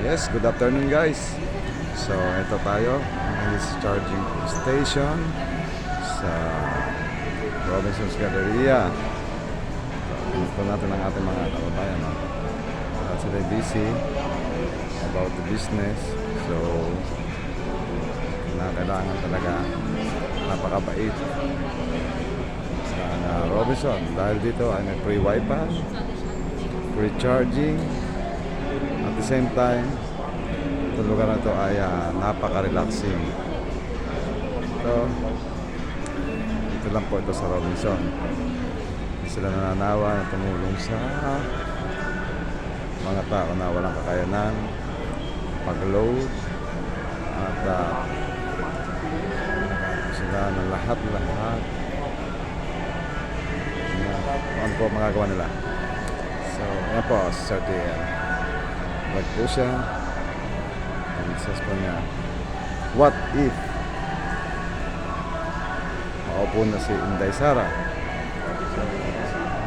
Yes, good afternoon guys. So ito tayo ang this charging station sa Robinson's Galleria. Pinunto natin ang ating mga kababayan. At sila busy about the business. So kailangan talaga napakabait sa Robinson dahil dito ay may free wifi, free charging. At the same time, itong lugar na ito ay napaka-relaxing. Ito lang po ito sa Robinson. Hindi sila nananawa na tumulong sa mga tao na walang kakayanan pag-load at sila ng lahat ano po magagawa nila. So yan po, Sir TL wag po siya ang says po niya, what if maupo na si Inday Sara. So,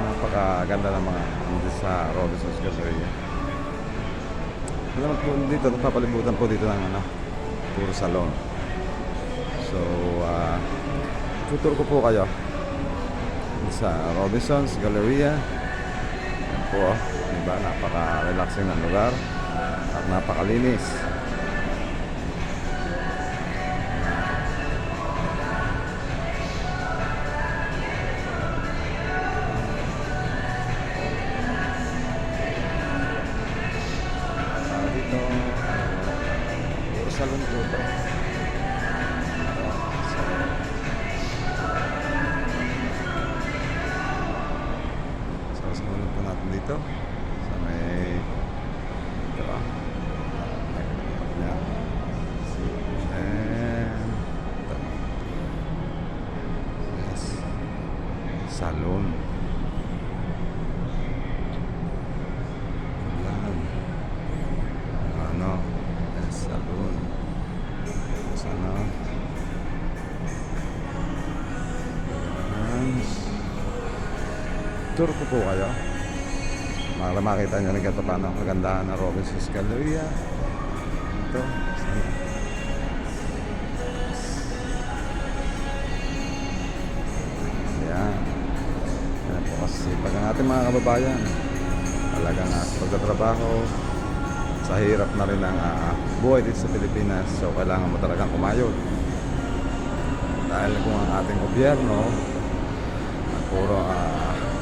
napakaganda ng mga hindi sa Robinson's Galleria. Alam po dito, napapalibutan po dito ng puro salon. So tutur ko po kayo sa Robinson's Galleria. Yan po, diba? Napaka-relaxing ng lugar at napakalinis. Dito puro salon po ito. Sasamahan po natin dito sa may diba? Yan. And yes, salon. Yan. Yes, salon. Sana tour ko po kayo para makita nyo rin kung paano ang kagandahan ng Robinson's Galleria. Ito yan. Yan po kasi pag ang ating mga kababayan talagang sa pagtatrabaho sa hirap na rin ang buhay dito sa Pilipinas, so kailangan mo talagang kumayod dahil kung ang ating gobyerno at puro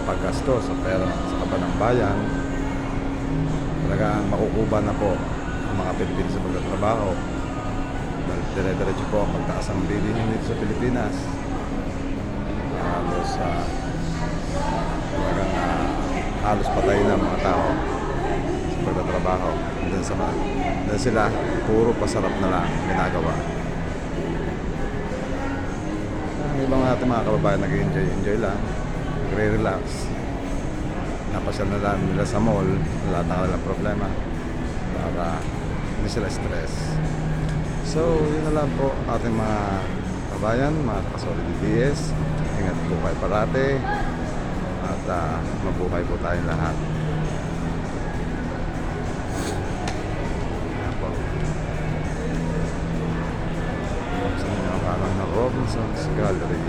paggasto sa pera sa kaban ng bayan, talagang makukuba na po ang mga Pilipino sa pagtatrabaho dahil dire-diretso po ang pagtaas ang bilihin dito sa Pilipinas. Talagang halos patay na mga tao sa pagtatrabaho. Dahil sila puro pasarap na lang ginagawa. Ang ibang ating mga kababayan nag-enjoy lang, nagre-relax, napasyal na lang nila sa mall, lahat ng kanilang problema para hindi sila stress. So yun na lang po ating mga kababayan, mga kasolid DS. Ingat po kayo parati at mabuhay po tayong lahat. Ayan po sa inyo ang ng Robinson's Gallery.